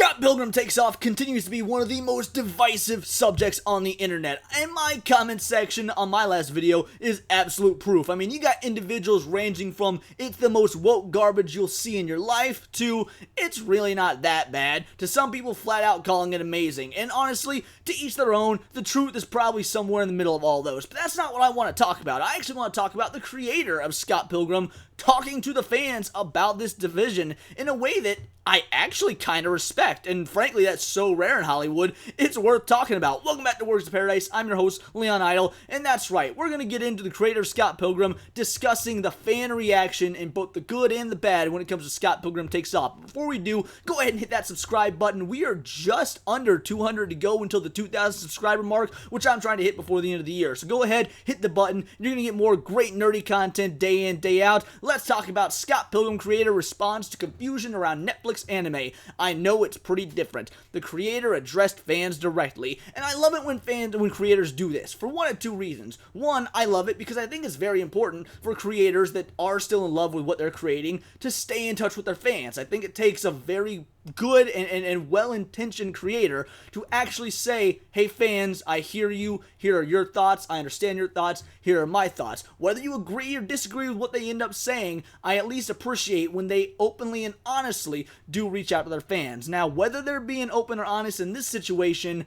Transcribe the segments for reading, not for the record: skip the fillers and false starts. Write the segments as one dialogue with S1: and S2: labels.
S1: Scott Pilgrim Takes Off continues to be one of the most divisive subjects on the internet, and my comment section on my last video is absolute proof. I mean, you got individuals ranging from it's the most woke garbage you'll see in your life to it's really not that bad, to some people flat out calling it amazing. And honestly, to each their own, the truth is probably somewhere in the middle of all those. But that's not what I want to talk about. I actually want to talk about the creator of Scott Pilgrim talking to the fans about this division in a way that I actually kind of respect, and frankly, that's so rare in Hollywood, it's worth talking about. Welcome back to Works of Paradise. I'm your host, Leon Idle, and that's right, we're going to get into the creator of Scott Pilgrim discussing the fan reaction in both the good and the bad when it comes to Scott Pilgrim Takes Off. Before we do, go ahead and hit that subscribe button. We are just under 200 to go until the 2,000 subscriber mark, which I'm trying to hit before the end of the year. So go ahead, hit the button. You're going to get more great nerdy content day in, day out. Let's talk about Scott Pilgrim creator response to confusion around Netflix anime. I know it's pretty different. The creator addressed fans directly, and I love it when creators do this, for one of two reasons. One, I love it because I think it's very important for creators that are still in love with what they're creating to stay in touch with their fans. I think it takes a very good and well-intentioned creator to actually say, hey fans, I hear you, here are your thoughts, I understand your thoughts, here are my thoughts. Whether you agree or disagree with what they end up saying, I at least appreciate when they openly and honestly do reach out to their fans. Now, whether they're being open or honest in this situation,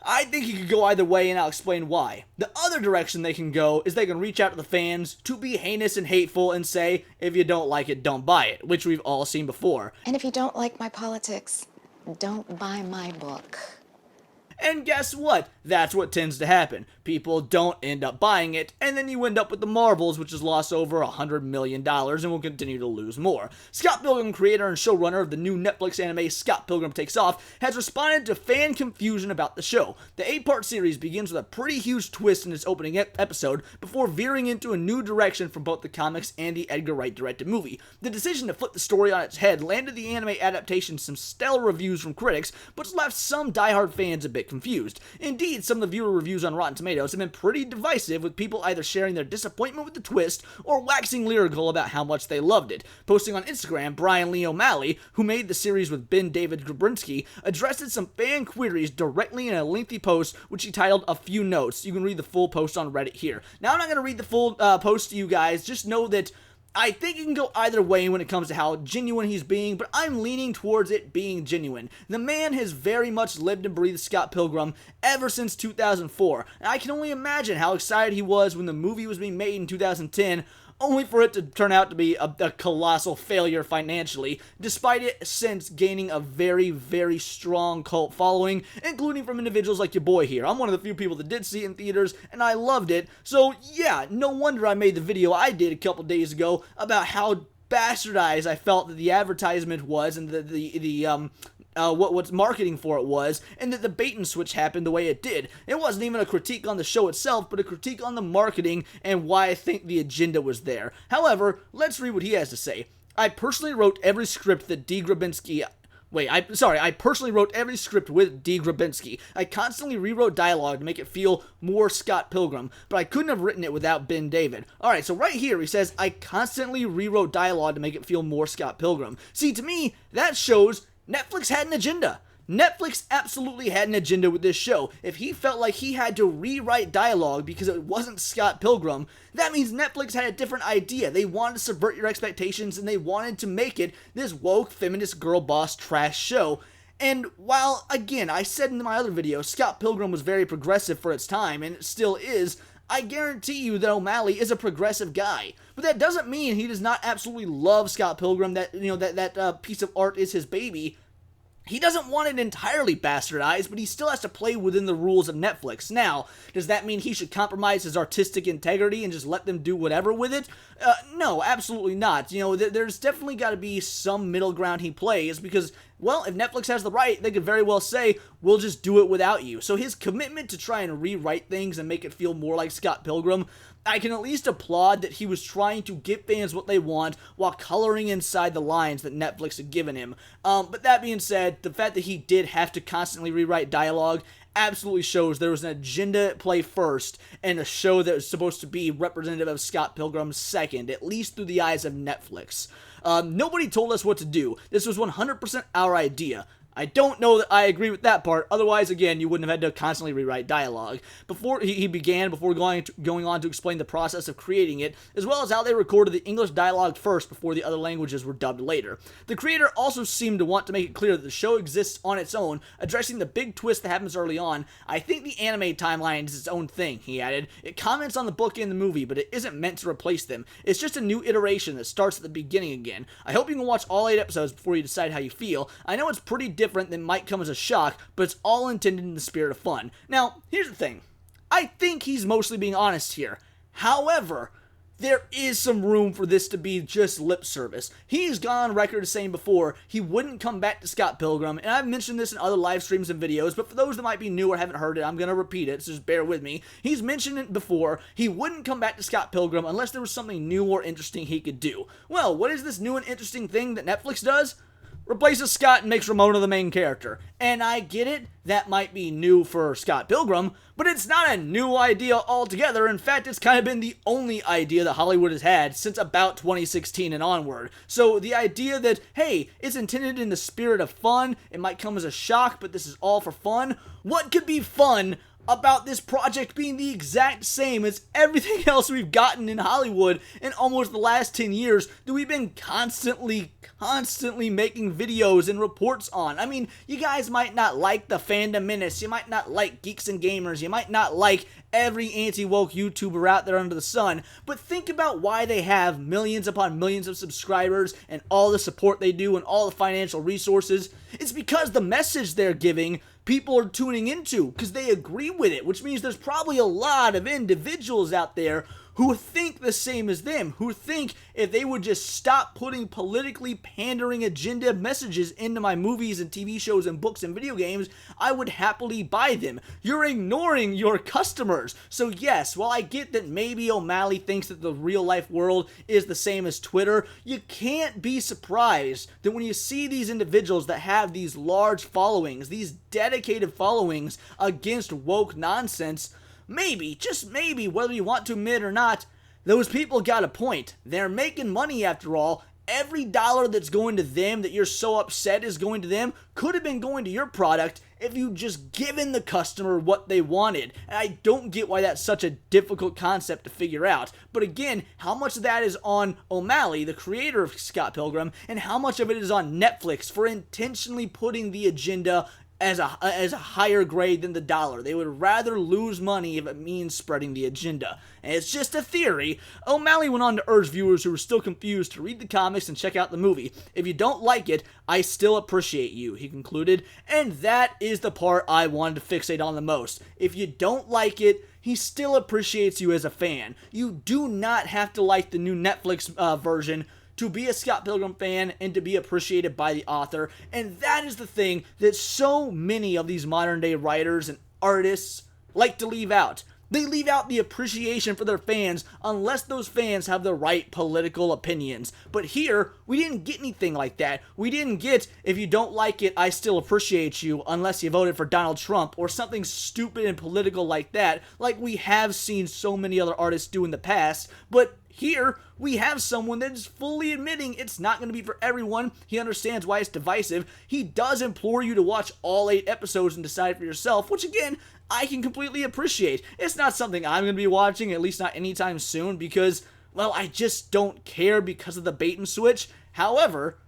S1: I think you could go either way, and I'll explain why. The other direction they can go is they can reach out to the fans to be heinous and hateful and say, if you don't like it, don't buy it, which we've all seen before.
S2: And if you don't like my politics, don't buy my book.
S1: And guess what? That's what tends to happen. People don't end up buying it, and then you end up with the Marvels, which has lost over $100 million and will continue to lose more. Scott Pilgrim, creator and showrunner of the new Netflix anime Scott Pilgrim Takes Off, has responded to fan confusion about the show. The 8-part series begins with a pretty huge twist in its opening episode before veering into a new direction from both the comics and the Edgar Wright directed movie. The decision to flip the story on its head landed the anime adaptation some stellar reviews from critics, but left some diehard fans a bit confused. Indeed, some of the viewer reviews on Rotten Tomatoes have been pretty divisive, with people either sharing their disappointment with the twist or waxing lyrical about how much they loved it. Posting on Instagram, Brian Lee O'Malley, who made the series with Ben David Grabinski, addressed some fan queries directly in a lengthy post, which he titled A Few Notes. You can read the full post on Reddit here. Now, I'm not going to read the full post to you guys, just know that I think it can go either way when it comes to how genuine he's being, but I'm leaning towards it being genuine. The man has very much lived and breathed Scott Pilgrim ever since 2004, and I can only imagine how excited he was when the movie was being made in 2010, only for it to turn out to be a colossal failure financially, despite it since gaining a very, very strong cult following, including from individuals like your boy here. I'm one of the few people that did see it in theaters, and I loved it, so yeah, no wonder I made the video I did a couple days ago about how bastardized I felt that the advertisement was, and what's marketing for it was, and that the bait and switch happened the way it did. It wasn't even a critique on the show itself, but a critique on the marketing and why I think the agenda was there. However, let's read what he has to say. I personally wrote every script with D. Grabinski. I constantly rewrote dialogue to make it feel more Scott Pilgrim, but I couldn't have written it without Ben David. Alright, so right here he says, I constantly rewrote dialogue to make it feel more Scott Pilgrim. See, to me, that shows Netflix had an agenda. Netflix absolutely had an agenda with this show. If he felt like he had to rewrite dialogue because it wasn't Scott Pilgrim, that means Netflix had a different idea. They wanted to subvert your expectations, and they wanted to make it this woke, feminist, girl boss trash show. And while, again, I said in my other video, Scott Pilgrim was very progressive for its time, and it still is, I guarantee you that O'Malley is a progressive guy. But that doesn't mean he does not absolutely love Scott Pilgrim, that, that piece of art is his baby. He doesn't want it entirely bastardized, but he still has to play within the rules of Netflix. Now, does that mean he should compromise his artistic integrity and just let them do whatever with it? No, absolutely not. There's definitely got to be some middle ground he plays, because, well, if Netflix has the right, they could very well say, we'll just do it without you. So his commitment to try and rewrite things and make it feel more like Scott Pilgrim, I can at least applaud that he was trying to give fans what they want while coloring inside the lines that Netflix had given him. But that being said, the fact that he did have to constantly rewrite dialogue absolutely shows there was an agenda at play first, and a show that was supposed to be representative of Scott Pilgrim second, at least through the eyes of Netflix. Nobody told us what to do. This was 100% our idea. I don't know that I agree with that part. Otherwise, again, you wouldn't have had to constantly rewrite dialogue. Before going on to explain the process of creating it, as well as how they recorded the English dialogue first before the other languages were dubbed later. The creator also seemed to want to make it clear that the show exists on its own, addressing the big twist that happens early on. I think the anime timeline is its own thing, he added. It comments on the book and the movie, but it isn't meant to replace them. It's just a new iteration that starts at the beginning again. I hope you can watch all 8 episodes before you decide how you feel. I know it's pretty different than might come as a shock, but it's all intended in the spirit of fun. Now, here's the thing. I think he's mostly being honest here. However, there is some room for this to be just lip service. He's gone on record as saying before he wouldn't come back to Scott Pilgrim, and I've mentioned this in other live streams and videos, but for those that might be new or haven't heard it, I'm going to repeat it, so just bear with me. He's mentioned it before, he wouldn't come back to Scott Pilgrim unless there was something new or interesting he could do. Well, what is this new and interesting thing that Netflix does? Replaces Scott and makes Ramona the main character. And I get it, that might be new for Scott Pilgrim, but it's not a new idea altogether. In fact, it's kind of been the only idea that Hollywood has had since about 2016 and onward. So the idea that, hey, it's intended in the spirit of fun, it might come as a shock, but this is all for fun. What could be fun about this project being the exact same as everything else we've gotten in Hollywood in almost the last 10 years that we've been constantly making videos and reports on? I mean, you guys might not like the Fandom Menace, you might not like Geeks and Gamers, you might not like every anti-woke YouTuber out there under the sun, but think about why they have millions upon millions of subscribers and all the support they do and all the financial resources. It's because the message they're giving people are tuning into because they agree with it, which means there's probably a lot of individuals out there who think the same as them, who think if they would just stop putting politically pandering agenda messages into my movies and TV shows and books and video games, I would happily buy them. You're ignoring your customers. So yes, while I get that maybe O'Malley thinks that the real life world is the same as Twitter, you can't be surprised that when you see these individuals that have these large followings, these dedicated followings against woke nonsense, maybe, just maybe, whether you want to admit or not, those people got a point. They're making money after all. Every dollar that's going to them that you're so upset is going to them could have been going to your product if you just given the customer what they wanted. And I don't get why that's such a difficult concept to figure out. But again, how much of that is on O'Malley, the creator of Scott Pilgrim, and how much of it is on Netflix for intentionally putting the agenda as a higher grade than the dollar? They would rather lose money if it means spreading the agenda. And it's just a theory. O'Malley went on to urge viewers who are still confused to read the comics and check out the movie. If you don't like it, I still appreciate you, he concluded. And that is the part I wanted to fixate on the most. If you don't like it, he still appreciates you as a fan. You do not have to like the new Netflix version to be a Scott Pilgrim fan and to be appreciated by the author. And that is the thing that so many of these modern day writers and artists like to leave out. They leave out the appreciation for their fans unless those fans have the right political opinions. But here, we didn't get anything like that. We didn't get, if you don't like it, I still appreciate you, unless you voted for Donald Trump, or something stupid and political like that, like we have seen so many other artists do in the past. But here, we have someone that is fully admitting it's not going to be for everyone. He understands why it's divisive. He does implore you to watch all 8 episodes and decide for yourself, which again, I can completely appreciate. It's not something I'm going to be watching, at least not anytime soon, because, well, I just don't care because of the bait and switch. However,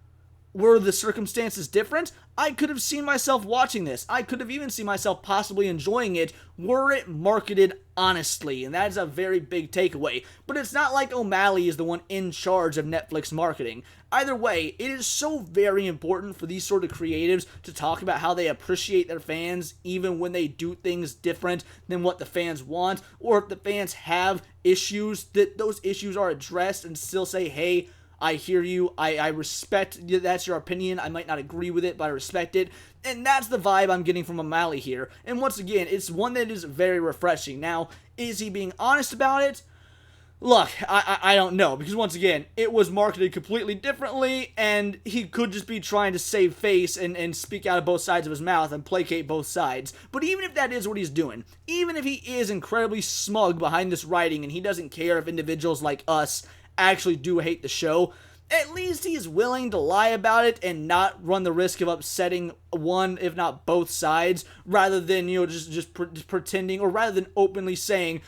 S1: were the circumstances different, I could have seen myself watching this. I could have even seen myself possibly enjoying it were it marketed honestly, and that is a very big takeaway. But it's not like O'Malley is the one in charge of Netflix marketing. Either way, it is so very important for these sort of creatives to talk about how they appreciate their fans even when they do things different than what the fans want, or if the fans have issues, that those issues are addressed and still say, hey, I hear you, I respect that's your opinion, I might not agree with it, but I respect it. And that's the vibe I'm getting from O'Malley here. And once again, it's one that is very refreshing. Now, is he being honest about it? Look, I don't know, because once again, it was marketed completely differently, and he could just be trying to save face and speak out of both sides of his mouth and placate both sides. But even if that is what he's doing, even if he is incredibly smug behind this writing and he doesn't care if individuals like us actually do hate the show, at least he's willing to lie about it and not run the risk of upsetting one, if not both sides, rather than, just pretending, or rather than openly saying,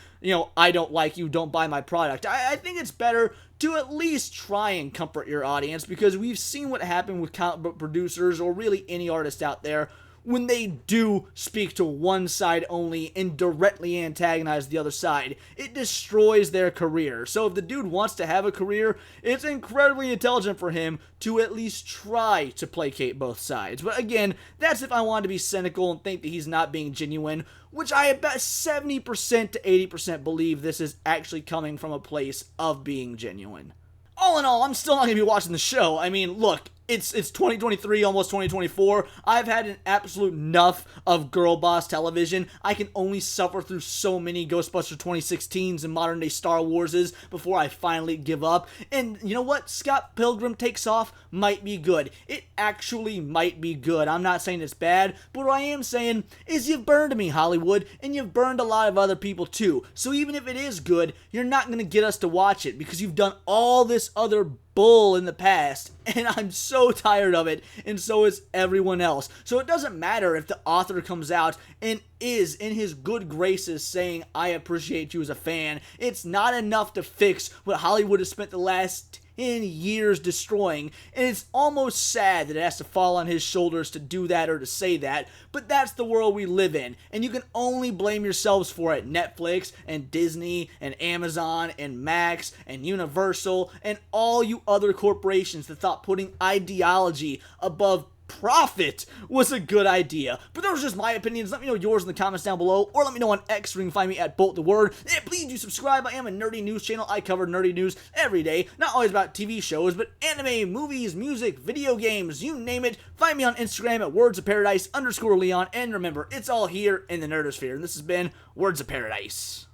S1: I don't like you, don't buy my product. I think it's better to at least try and comfort your audience, because we've seen what happened with comic book producers, or really any artist out there, when they do speak to one side only and directly antagonize the other side. It destroys their career. So if the dude wants to have a career, it's incredibly intelligent for him to at least try to placate both sides. But again, that's if I want to be cynical and think that he's not being genuine, which I bet 70% to 80% believe this is actually coming from a place of being genuine. All in all, I'm still not going to be watching the show. I mean, look, it's 2023, almost 2024. I've had an absolute enough of girl boss television. I can only suffer through so many Ghostbusters 2016s and modern day Star Warses before I finally give up. And you know what? Scott Pilgrim Takes Off might be good. It actually might be good. I'm not saying it's bad, but what I am saying is you've burned me, Hollywood, and you've burned a lot of other people too. So even if it is good, you're not going to get us to watch it because you've done all this other bull in the past, and I'm so tired of it, and so is everyone else. So it doesn't matter if the author comes out and is in his good graces saying, I appreciate you as a fan. It's not enough to fix what Hollywood has spent the last 10 years destroying, and it's almost sad that it has to fall on his shoulders to do that or to say that, but that's the world we live in, and you can only blame yourselves for it. Netflix and Disney and Amazon and Max and Universal and all you other corporations that thought putting ideology above profit was a good idea. But those are just my opinions. Let me know yours in the comments down below, or let me know on X, where you can find me at BoltTheWord. And please do subscribe. I am a nerdy news channel. I cover nerdy news every day, not always about TV shows, but anime, movies, music, video games, you name it. Find me on Instagram at wordsofparadise_Leon, and remember, it's all here in the nerdosphere. And this has been Words of Paradise.